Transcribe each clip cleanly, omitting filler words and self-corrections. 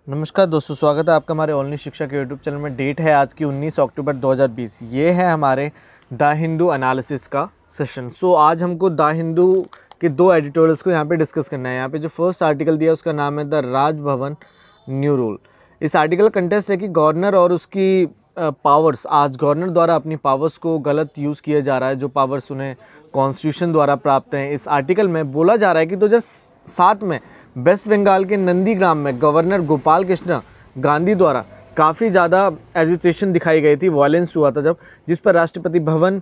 नमस्कार दोस्तों, स्वागत है आपका हमारे ओनली शिक्षा के यूट्यूब चैनल में। डेट है आज की 19 अक्टूबर 2020। ये है हमारे द हिंदू एनालिसिस का सेशन। आज हमको द हिंदू के दो एडिटोरियल्स को यहाँ पे डिस्कस करना है। यहाँ पे जो फर्स्ट आर्टिकल दिया है उसका नाम है द राजभवन न्यू रूल। इस आर्टिकल का कंटेस्ट है कि गवर्नर और उसकी पावर्स, आज गवर्नर द्वारा अपनी पावर्स को गलत यूज़ किया जा रहा है, जो पावर्स उन्हें कॉन्स्टिट्यूशन द्वारा प्राप्त हैं। इस आर्टिकल में बोला जा रहा है कि 2007 में वेस्ट बंगाल के नंदीग्राम में गवर्नर गोपाल कृष्ण गांधी द्वारा काफ़ी ज़्यादा एजिटेशन दिखाई गई थी, वायलेंस हुआ था जब, जिस पर राष्ट्रपति भवन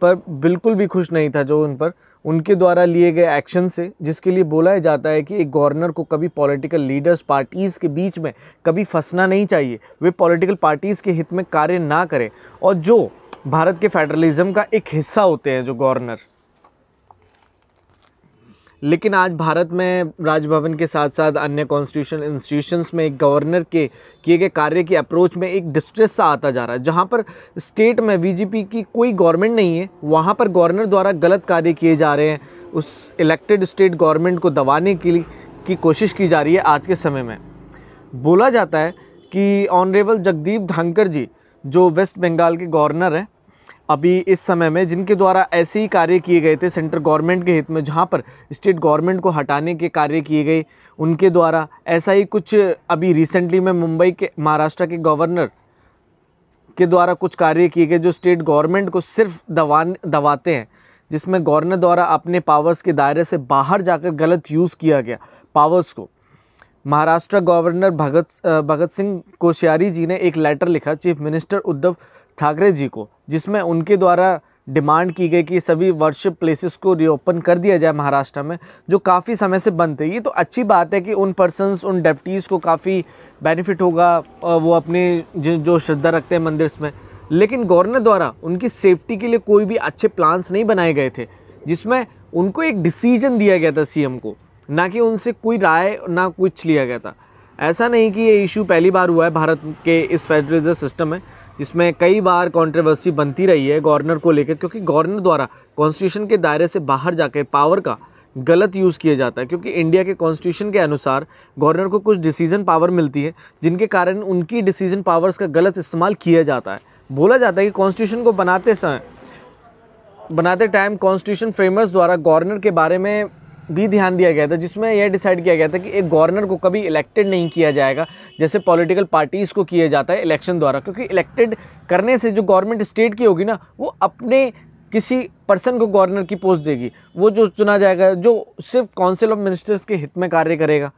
पर बिल्कुल भी खुश नहीं था, जो उन पर उनके द्वारा लिए गए एक्शन से, जिसके लिए बोला जाता है कि एक गवर्नर को कभी पॉलिटिकल लीडर्स, पार्टीज़ के बीच में कभी फंसना नहीं चाहिए, वे पॉलिटिकल पार्टीज़ के हित में कार्य ना करें, और जो भारत के फेडरलिज्म का एक हिस्सा होते हैं जो गवर्नर। लेकिन आज भारत में राजभवन के साथ साथ अन्य कॉन्स्टिट्यूशनल इंस्टीट्यूशंस में एक गवर्नर के किए गए कार्य की अप्रोच में एक डिस्ट्रेस सा आता जा रहा है। जहां पर स्टेट में बीजेपी की कोई गवर्नमेंट नहीं है, वहां पर गवर्नर द्वारा गलत कार्य किए जा रहे हैं। उस इलेक्टेड स्टेट गवर्नमेंट को दबाने की कोशिश की जा रही है। आज के समय में बोला जाता है कि ऑनरेबल जगदीप धनखड़ जी, जो वेस्ट बंगाल के गवर्नर हैं अभी इस समय में, जिनके द्वारा ऐसे ही कार्य किए गए थे सेंट्रल गवर्नमेंट के हित में, जहां पर स्टेट गवर्नमेंट को हटाने के कार्य किए गए उनके द्वारा, ऐसा ही कुछ अभी रिसेंटली में मुंबई के, महाराष्ट्र के गवर्नर के द्वारा कुछ कार्य किए गए जो स्टेट गवर्नमेंट को सिर्फ दबाते हैं, जिसमें गवर्नर द्वारा अपने पावर्स के दायरे से बाहर जाकर गलत यूज़ किया गया पावर्स को। महाराष्ट्र गवर्नर भगत सिंह कोश्यारी जी ने एक लेटर लिखा चीफ मिनिस्टर उद्धव ठाकरे जी को, जिसमें उनके द्वारा डिमांड की गई कि सभी वर्शिप प्लेसेस को रीओपन कर दिया जाए महाराष्ट्र में, जो काफ़ी समय से बंद थे। ये तो अच्छी बात है कि उन पर्सन्स, उन डेप्टीज़ को काफ़ी बेनिफिट होगा, वो अपने जो श्रद्धा रखते हैं मंदिर में। लेकिन गवर्नर द्वारा उनकी सेफ्टी के लिए कोई भी अच्छे प्लान्स नहीं बनाए गए थे, जिसमें उनको एक डिसीजन दिया गया था सीएम को, ना कि उनसे कोई राय ना कुछ लिया गया था। ऐसा नहीं कि ये इशू पहली बार हुआ है भारत के इस फेडरलिज्म सिस्टम में, जिसमें कई बार कंट्रोवर्सी बनती रही है गवर्नर को लेकर, क्योंकि गवर्नर द्वारा कॉन्स्टिट्यूशन के दायरे से बाहर जाकर पावर का गलत यूज़ किया जाता है। क्योंकि इंडिया के कॉन्स्टिट्यूशन के अनुसार गवर्नर को कुछ डिसीजन पावर मिलती है, जिनके कारण उनकी डिसीजन पावर्स का गलत इस्तेमाल किया जाता है। बोला जाता है कि कॉन्स्टिट्यूशन को बनाते टाइम कॉन्स्टिट्यूशन फ्रेमर्स द्वारा गवर्नर के बारे में भी ध्यान दिया गया था, जिसमें यह डिसाइड किया गया था कि एक गवर्नर को कभी इलेक्टेड नहीं किया जाएगा, जैसे पॉलिटिकल पार्टीज़ को किया जाता है इलेक्शन द्वारा। क्योंकि इलेक्टेड करने से जो गवर्नमेंट स्टेट की होगी ना, वो अपने किसी पर्सन को गवर्नर की पोस्ट देगी, वो जो चुना जाएगा, जो सिर्फ काउंसिल ऑफ मिनिस्टर्स के हित में कार्य करेगा।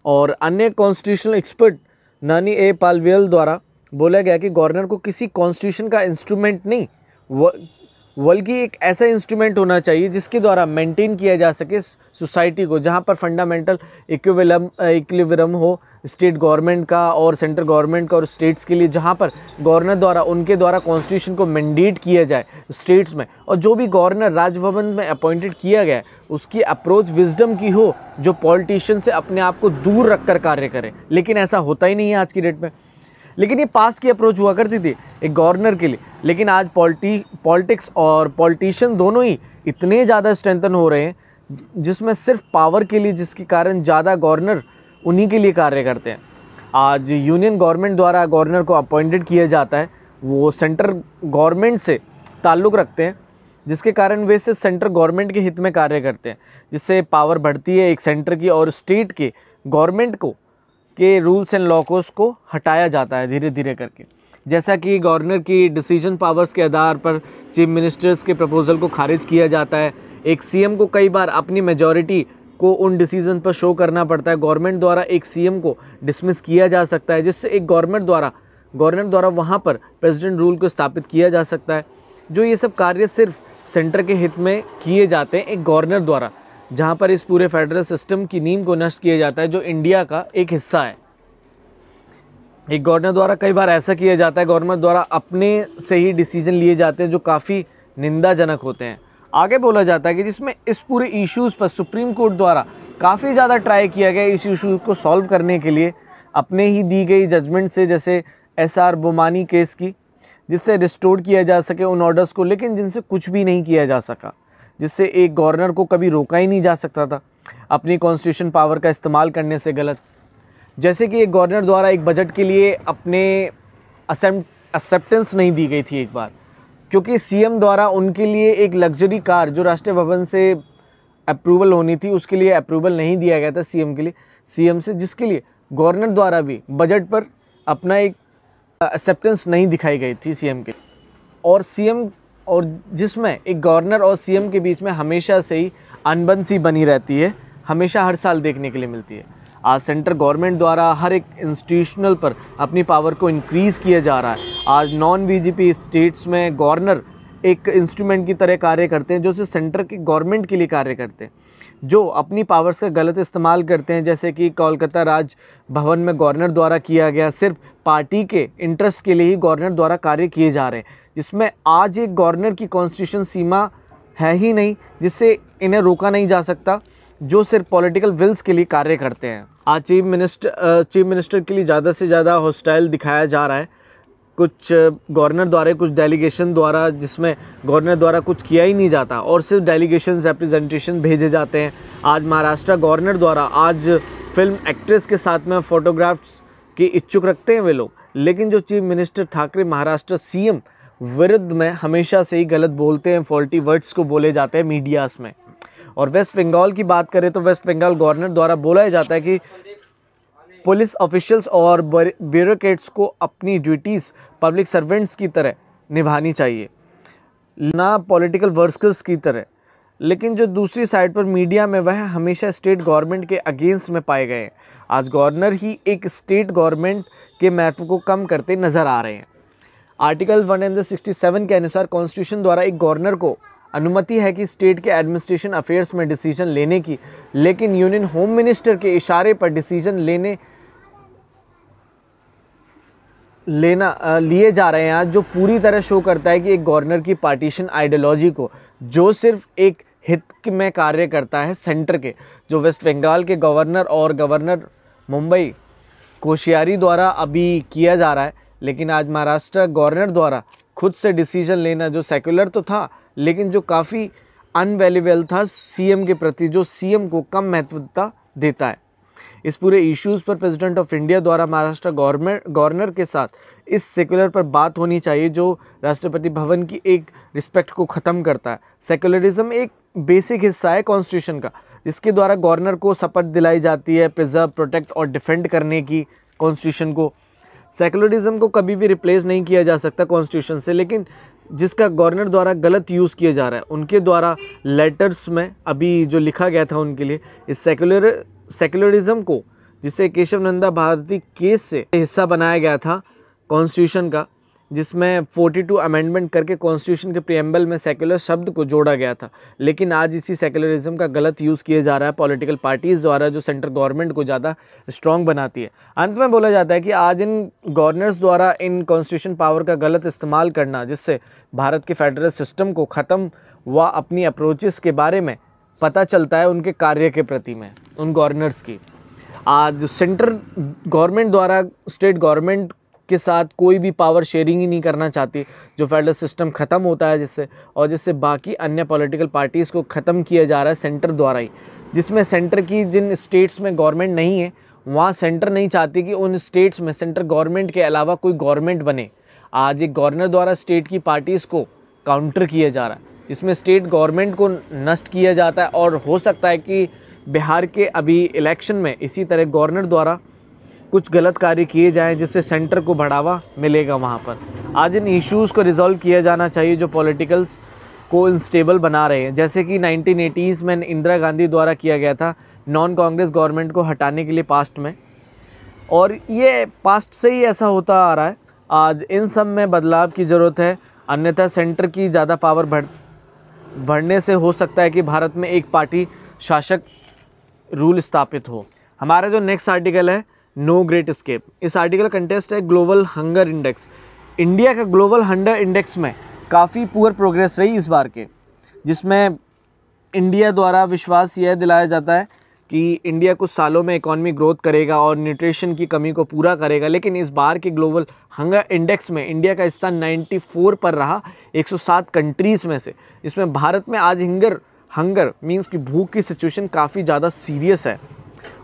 और अन्य कॉन्स्टिट्यूशनल एक्सपर्ट नानी ए पालवेल द्वारा बोला गया कि गवर्नर को किसी कॉन्स्टिट्यूशन का इंस्ट्रूमेंट नहीं, बल्कि एक ऐसा इंस्ट्रूमेंट होना चाहिए जिसके द्वारा मेंटेन किया जा सके सोसाइटी को, जहां पर फंडामेंटल इक्विलिब्रियम हो स्टेट गवर्नमेंट का और सेंट्रल गवर्नमेंट का और स्टेट्स के लिए, जहां पर गवर्नर द्वारा उनके द्वारा कॉन्स्टिट्यूशन को मैंडेट किया जाए स्टेट्स में, और जो भी गवर्नर राजभवन में अपॉइंटेड किया गया है उसकी अप्रोच विजडम की हो, जो पॉलिटिशियन से अपने आप को दूर रख कर कार्य करे। लेकिन ऐसा होता ही नहीं है आज की डेट में। लेकिन ये पास्ट की अप्रोच हुआ करती थी एक गवर्नर के लिए, लेकिन आज पॉलिटिक्स और पॉलिटिशियन दोनों ही इतने ज़्यादा स्ट्रेंथन हो रहे हैं, जिसमें सिर्फ पावर के लिए, जिसके कारण ज़्यादा गवर्नर उन्हीं के लिए कार्य करते हैं। आज यूनियन गवर्नमेंट द्वारा गवर्नर को अपॉइंटेड किया जाता है, वो सेंट्रल गवर्नमेंट से ताल्लुक़ रखते हैं, जिसके कारण वे से सेंट्रल गवर्नमेंट के हित में कार्य करते हैं, जिससे पावर बढ़ती है एक सेंटर की, और स्टेट के गवर्नमेंट के रूल्स एंड लॉज को हटाया जाता है धीरे धीरे करके। जैसा कि गवर्नर की डिसीजन पावर्स के आधार पर चीफ मिनिस्टर्स के प्रपोजल को खारिज किया जाता है। एक सीएम को कई बार अपनी मेजॉरिटी को उन डिसीजन पर शो करना पड़ता है। गवर्नमेंट द्वारा एक सीएम को डिसमिस किया जा सकता है, जिससे एक गवर्नर द्वारा वहाँ पर प्रेसिडेंट रूल को स्थापित किया जा सकता है। जो ये सब कार्य सिर्फ सेंटर के हित में किए जाते हैं एक गवर्नर द्वारा, जहाँ पर इस पूरे फेडरल सिस्टम की नींव को नष्ट किया जाता है, जो इंडिया का एक हिस्सा है। एक गवर्नर द्वारा कई बार ऐसा किया जाता है, गवर्नर द्वारा अपने से ही डिसीजन लिए जाते हैं जो काफ़ी निंदाजनक होते हैं। आगे बोला जाता है कि जिसमें इस पूरे इश्यूज़ पर सुप्रीम कोर्ट द्वारा काफ़ी ज़्यादा ट्राई किया गया इस इशू को सॉल्व करने के लिए, अपने ही दी गई जजमेंट से, जैसे SR बोमानी केस की, जिससे रिस्टोर किया जा सके उन ऑर्डर्स को, लेकिन जिनसे कुछ भी नहीं किया जा सका, जिससे एक गवर्नर को कभी रोका ही नहीं जा सकता था अपनी कॉन्स्टिट्यूशन पावर का इस्तेमाल करने से गलत। जैसे कि एक गवर्नर द्वारा एक बजट के लिए अपने एक्सेप्टेंस नहीं दी गई थी एक बार, क्योंकि सीएम द्वारा उनके लिए एक लग्जरी कार जो राष्ट्रीय भवन से अप्रूवल होनी थी उसके लिए अप्रूवल नहीं दिया गया था सीएम से, जिसके लिए गवर्नर द्वारा भी बजट पर अपना एक एक्सेप्टेंस नहीं दिखाई गई थी सीएम के। और जिसमें एक गवर्नर और सीएम के बीच में हमेशा से ही अनबन सी बनी रहती है, हमेशा हर साल देखने के लिए मिलती है। आज सेंट्रल गवर्नमेंट द्वारा हर एक इंस्टीट्यूशनल पर अपनी पावर को इंक्रीज़ किया जा रहा है। आज नॉन बीजेपी स्टेट्स में गवर्नर एक इंस्ट्रूमेंट की तरह कार्य करते हैं जो सिर्फ सेंटर के गवर्नमेंट के लिए कार्य करते हैं, जो अपनी पावर्स का गलत इस्तेमाल करते हैं। जैसे कि कोलकाता राज भवन में गवर्नर द्वारा किया गया, सिर्फ पार्टी के इंटरेस्ट के लिए ही गवर्नर द्वारा कार्य किए जा रहे हैं, जिसमें आज एक गवर्नर की कॉन्स्टिट्यूशन सीमा है ही नहीं जिससे इन्हें रोका नहीं जा सकता, जो सिर्फ पॉलिटिकल विल्स के लिए कार्य करते हैं। आज चीफ मिनिस्टर के लिए ज़्यादा से ज़्यादा हॉस्टाइल दिखाया जा रहा है कुछ गवर्नर द्वारा, कुछ डेलीगेशन द्वारा, जिसमें गवर्नर द्वारा कुछ किया ही नहीं जाता और सिर्फ डेलीगेशन रिप्रेजेंटेशन भेजे जाते हैं। आज महाराष्ट्र गवर्नर द्वारा आज फिल्म एक्ट्रेस के साथ में फ़ोटोग्राफ्स की इच्छुक रखते हैं वे लोग, लेकिन जो chief minister Thackeray Maharashtra CM विरुद्ध में हमेशा से ही गलत बोलते हैं, फॉल्टी वर्ड्स को बोले जाते हैं मीडियाज़ में। और वेस्ट बंगाल की बात करें तो वेस्ट बंगाल गवर्नर द्वारा बोला जाता है कि पुलिस ऑफिशियल्स और ब्यूरोक्रेट्स को अपनी ड्यूटीज़ पब्लिक सर्वेंट्स की तरह निभानी चाहिए, ना पॉलिटिकल वर्कर्स की तरह। लेकिन जो दूसरी साइड पर मीडिया में वह हमेशा स्टेट गवर्नमेंट के अगेंस्ट में पाए गए हैं। आज गवर्नर ही एक स्टेट गवर्नमेंट के महत्व को कम करते नज़र आ रहे हैं। आर्टिकल 167 के अनुसार कॉन्स्टिट्यूशन द्वारा एक गवर्नर को अनुमति है कि स्टेट के एडमिनिस्ट्रेशन अफेयर्स में डिसीजन लेने की, लेकिन यूनियन होम मिनिस्टर के इशारे पर डिसीजन लिए जा रहे हैं, जो पूरी तरह शो करता है कि एक गवर्नर की पार्टीशन आइडियोलॉजी को, जो सिर्फ एक हित में कार्य करता है सेंटर के, जो वेस्ट बंगाल के गवर्नर और गवर्नर मुंबई कोश्यारी द्वारा अभी किया जा रहा है। लेकिन आज महाराष्ट्र गवर्नर द्वारा खुद से डिसीजन लेना, जो सेक्युलर तो था लेकिन जो काफ़ी अनवैल्यूएबल था सीएम के प्रति, जो सीएम को कम महत्वता देता है। इस पूरे इश्यूज़ पर प्रेसिडेंट ऑफ इंडिया द्वारा महाराष्ट्र गवर्नर के साथ इस सेक्युलर पर बात होनी चाहिए, जो राष्ट्रपति भवन की एक रिस्पेक्ट को ख़त्म करता है। सेक्युलरिज्म एक बेसिक हिस्सा है कॉन्स्टिट्यूशन का, जिसके द्वारा गवर्नर को शपथ दिलाई जाती है प्रिजर्व, प्रोटेक्ट और डिफेंड करने की कॉन्स्टिट्यूशन को। सेक्युलरिज्म को कभी भी रिप्लेस नहीं किया जा सकता कॉन्स्टिट्यूशन से, लेकिन जिसका गवर्नर द्वारा गलत यूज़ किया जा रहा है, उनके द्वारा लेटर्स में अभी जो लिखा गया था उनके लिए, इस सेक्युलरिज्म को, जिसे केशव नंदा भारती केस से हिस्सा बनाया गया था कॉन्स्टिट्यूशन का, जिसमें 42 अमेंडमेंट करके कॉन्स्टिट्यूशन के प्रीएम्बल में सेक्युलर शब्द को जोड़ा गया था। लेकिन आज इसी सेक्युलरिज्म का गलत यूज़ किया जा रहा है पॉलिटिकल पार्टीज़ द्वारा, जो सेंट्रल गवर्नमेंट को ज़्यादा स्ट्रॉन्ग बनाती है। अंत में बोला जाता है कि आज इन गवर्नर्स द्वारा इन कॉन्स्टिट्यूशन पावर का गलत इस्तेमाल करना, जिससे भारत के फेडरल सिस्टम को ख़त्म व अपनी अप्रोचेस के बारे में पता चलता है उनके कार्य के प्रति में उन गवर्नर्स की। आज सेंट्रल गवर्नमेंट द्वारा स्टेट गवर्नमेंट के साथ कोई भी पावर शेयरिंग ही नहीं करना चाहती, जो फेडरल सिस्टम ख़त्म होता है जिससे बाकी अन्य पॉलिटिकल पार्टीज़ को ख़त्म किया जा रहा है सेंटर द्वारा ही, जिसमें सेंटर की जिन स्टेट्स में गवर्नमेंट नहीं है वहाँ सेंटर नहीं चाहती कि उन स्टेट्स में सेंट्रल गवर्नमेंट के अलावा कोई गवर्नमेंट बने। आज एक गवर्नर द्वारा स्टेट की पार्टीज़ को काउंटर किया जा रहा है, इसमें स्टेट गवर्नमेंट को नष्ट किया जाता है। और हो सकता है कि बिहार के अभी इलेक्शन में इसी तरह गवर्नर द्वारा कुछ गलत कार्य किए जाएं, जिससे सेंटर को बढ़ावा मिलेगा वहाँ पर। आज इन इश्यूज़ को रिजॉल्व किया जाना चाहिए जो पॉलिटिकल्स को इंस्टेबल बना रहे हैं, जैसे कि 1980s में इंदिरा गांधी द्वारा किया गया था नॉन कांग्रेस गवर्नमेंट को हटाने के लिए पास्ट में, और ये पास्ट से ही ऐसा होता आ रहा है। आज इन सब में बदलाव की ज़रूरत है, अन्यथा सेंटर की ज़्यादा पावर बढ़ने से हो सकता है कि भारत में एक पार्टी शासक रूल स्थापित हो। हमारा जो नेक्स्ट आर्टिकल है, नो ग्रेट एस्केप, इस आर्टिकल कंटेस्ट है ग्लोबल हंगर इंडेक्स। इंडिया का ग्लोबल हंगर इंडेक्स में काफ़ी पुअर प्रोग्रेस रही इस बार के, जिसमें इंडिया द्वारा विश्वास यह दिलाया जाता है कि इंडिया कुछ सालों में इकॉनमी ग्रोथ करेगा और न्यूट्रिशन की कमी को पूरा करेगा। लेकिन इस बार के ग्लोबल हंगर इंडेक्स में इंडिया का स्थान 94 पर रहा 107 कंट्रीज़ में से, जिसमें भारत में आज हंगर मीन्स कि भूख की सिचुएशन काफ़ी ज़्यादा सीरियस है।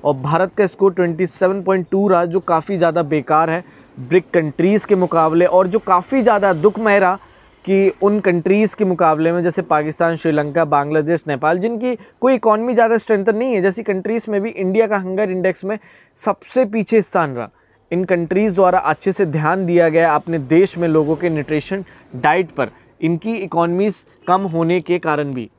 और भारत का स्कोर 27.2 रहा, जो काफ़ी ज़्यादा बेकार है ब्रिक कंट्रीज़ के मुकाबले, और जो काफ़ी ज़्यादा दुखमय रहा कि उन कंट्रीज़ के मुकाबले में जैसे पाकिस्तान, श्रीलंका, बांग्लादेश, नेपाल, जिनकी कोई इकॉनमी ज़्यादा स्ट्रेंथन नहीं है, जैसी कंट्रीज़ में भी इंडिया का हंगर इंडेक्स में सबसे पीछे स्थान रहा। इन कंट्रीज़ द्वारा अच्छे से ध्यान दिया गया अपने देश में लोगों के न्यूट्रिशन डाइट पर, इनकी इकॉनमीज़ कम होने के कारण भी।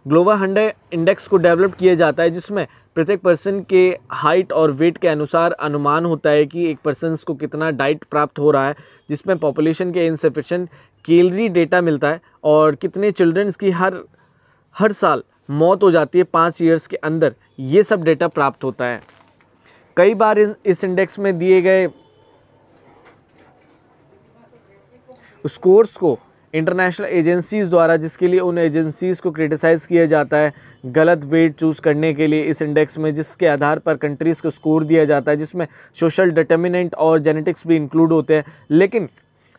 ग्लोबल हंगर इंडेक्स को डेवलप किया जाता है, जिसमें प्रत्येक पर्सन के हाइट और वेट के अनुसार अनुमान होता है कि एक पर्सन को कितना डाइट प्राप्त हो रहा है, जिसमें पॉपुलेशन के इनसफिशिएंट कैलोरी डेटा मिलता है और कितने चिल्ड्रंस की हर साल मौत हो जाती है 5 ईयर्स के अंदर, ये सब डेटा प्राप्त होता है। कई बार इस इंडेक्स में दिए गए स्कोर्स को इंटरनेशनल एजेंसीज़ द्वारा, जिसके लिए उन एजेंसीज़ को क्रिटिसाइज़ किया जाता है गलत वेट चूज़ करने के लिए इस इंडेक्स में, जिसके आधार पर कंट्रीज़ को स्कोर दिया जाता है, जिसमें सोशल डिटर्मिनेंट और जेनेटिक्स भी इंक्लूड होते हैं। लेकिन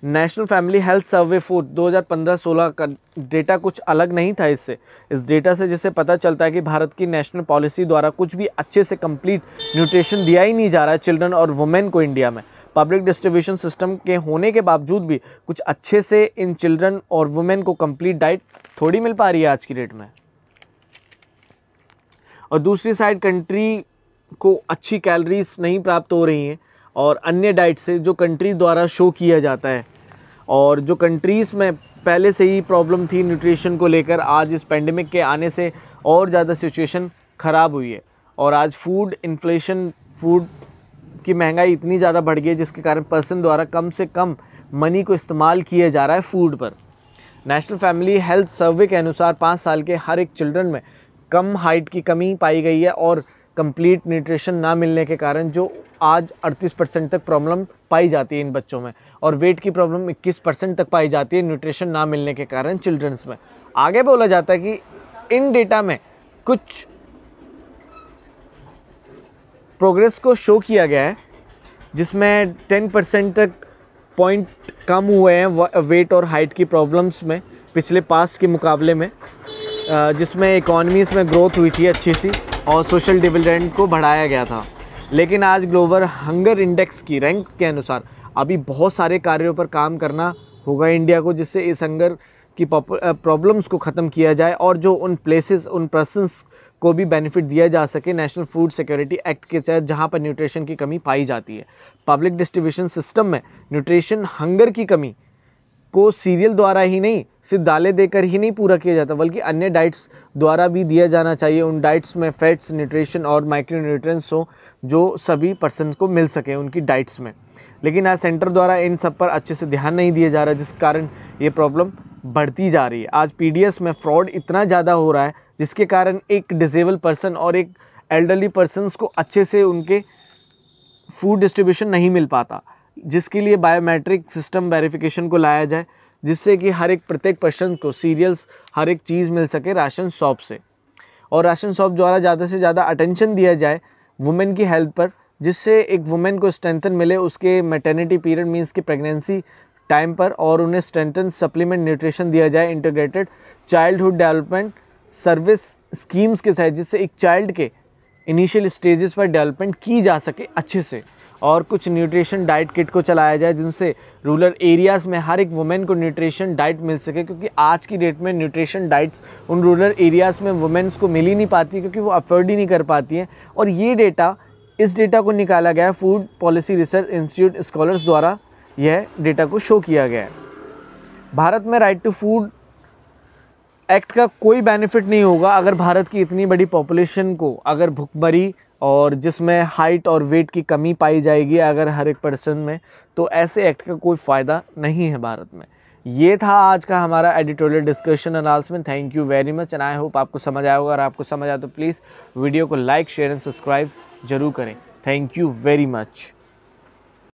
national family health survey for 2015-16 का डेटा कुछ अलग नहीं था इससे। इस डेटा से जिससे पता चलता है कि भारत की नेशनल पॉलिसी द्वारा कुछ भी अच्छे से कंप्लीट न्यूट्रिशन दिया ही नहीं जा रहा है चिल्ड्रन और वुमेन को इंडिया में। पब्लिक डिस्ट्रीब्यूशन सिस्टम के होने के बावजूद भी कुछ अच्छे से इन चिल्ड्रन और वुमेन को कंप्लीट डाइट थोड़ी मिल पा रही है आज की डेट में। और दूसरी साइड कंट्री को अच्छी कैलोरीज नहीं प्राप्त हो रही हैं और अन्य डाइट से जो कंट्री द्वारा शो किया जाता है, और जो कंट्रीज़ में पहले से ही प्रॉब्लम थी न्यूट्रिशन को लेकर, आज इस पेंडेमिक के आने से और ज़्यादा सिचुएशन ख़राब हुई है। और आज फूड इन्फ्लेशन, फूड की महंगाई इतनी ज़्यादा बढ़ गई है जिसके कारण पर्सन द्वारा कम से कम मनी को इस्तेमाल किया जा रहा है फूड पर। नेशनल फैमिली हेल्थ सर्वे के अनुसार 5 साल के हर एक चिल्ड्रन में कम हाइट की कमी पाई गई है और कंप्लीट न्यूट्रिशन ना मिलने के कारण जो आज 38% तक प्रॉब्लम पाई जाती है इन बच्चों में, और वेट की प्रॉब्लम 21% तक पाई जाती है न्यूट्रिशन ना मिलने के कारण चिल्ड्रंस में। आगे बोला जाता है कि इन डेटा में कुछ प्रोग्रेस को शो किया गया है, जिसमें 10% तक पॉइंट कम हुए हैं वेट और हाइट की प्रॉब्लम्स में पिछले पास्ट के मुकाबले में, जिसमें इकॉनमीज़ में ग्रोथ हुई थी अच्छी सी और सोशल डिविडेंड को बढ़ाया गया था। लेकिन आज ग्लोबल हंगर इंडेक्स की रैंक के अनुसार अभी बहुत सारे कार्यों पर काम करना होगा इंडिया को, जिससे इस हंगर की प्रॉब्लम्स को ख़त्म किया जाए और जो उन प्लेसेस, उन पर्सन्स को भी बेनिफिट दिया जा सके नेशनल फूड सिक्योरिटी एक्ट के तहत, जहां पर न्यूट्रिशन की कमी पाई जाती है। पब्लिक डिस्ट्रीब्यूशन सिस्टम में न्यूट्रिशन हंगर की कमी को सीरियल द्वारा ही नहीं, सिर्फ दालें देकर ही नहीं पूरा किया जाता, बल्कि अन्य डाइट्स द्वारा भी दिया जाना चाहिए। उन डाइट्स में फैट्स, न्यूट्रिशन और माइक्रो न्यूट्रिएंट्स हो जो सभी पर्सन को मिल सके उनकी डाइट्स में। लेकिन आज सेंटर द्वारा इन सब पर अच्छे से ध्यान नहीं दिया जा रहा, जिस कारण ये प्रॉब्लम बढ़ती जा रही है। आज पीडीएस में फ्रॉड इतना ज़्यादा हो रहा है जिसके कारण एक डिसेबल पर्सन और एक एल्डरली पर्सन्स को अच्छे से उनके फूड डिस्ट्रीब्यूशन नहीं मिल पाता, जिसके लिए बायोमेट्रिक सिस्टम वेरिफिकेशन को लाया जाए, जिससे कि हर एक प्रत्येक पर्सन को सीरियल्स, हर एक चीज़ मिल सके राशन शॉप से, और राशन शॉप द्वारा ज़्यादा से ज़्यादा अटेंशन दिया जाए वुमेन की हेल्थ पर, जिससे एक वुमेन को स्ट्रेंथन मिले उसके मैटरनिटी पीरियड मीन्स की प्रेगनेंसी टाइम पर, और उन्हें स्ट्रेंथन सप्लीमेंट न्यूट्रिशन दिया जाए integrated childhood development service schemes के तहत, जिससे एक चाइल्ड के इनिशियल स्टेजेस पर डेवलपमेंट की जा सके अच्छे से। और कुछ न्यूट्रिशन डाइट किट को चलाया जाए, जिनसे रूरल एरियाज़ में हर एक वुमेन को न्यूट्रिशन डाइट मिल सके, क्योंकि आज की डेट में न्यूट्रिशन डाइट्स उन रूरल एरियाज़ में वुमेन्स को मिल ही नहीं पाती, क्योंकि वो अफोर्ड ही नहीं कर पाती हैं। और ये डेटा, इस डेटा को निकाला गया है food policy research institute scholars द्वारा, यह डेटा को शो किया गया है। भारत में राइट टू फूड एक्ट का कोई बेनिफिट नहीं होगा अगर भारत की इतनी बड़ी पॉपुलेशन को अगर भुखमरी और जिसमें हाइट और वेट की कमी पाई जाएगी अगर हर एक पर्सन में, तो ऐसे एक्ट का कोई फ़ायदा नहीं है भारत में। ये था आज का हमारा editorial discussion announcement. Thank you very much and I hope आपको समझ आया होगा। अगर आपको समझ आया तो प्लीज़ वीडियो को लाइक, शेयर एंड सब्सक्राइब जरूर करें। Thank you very much.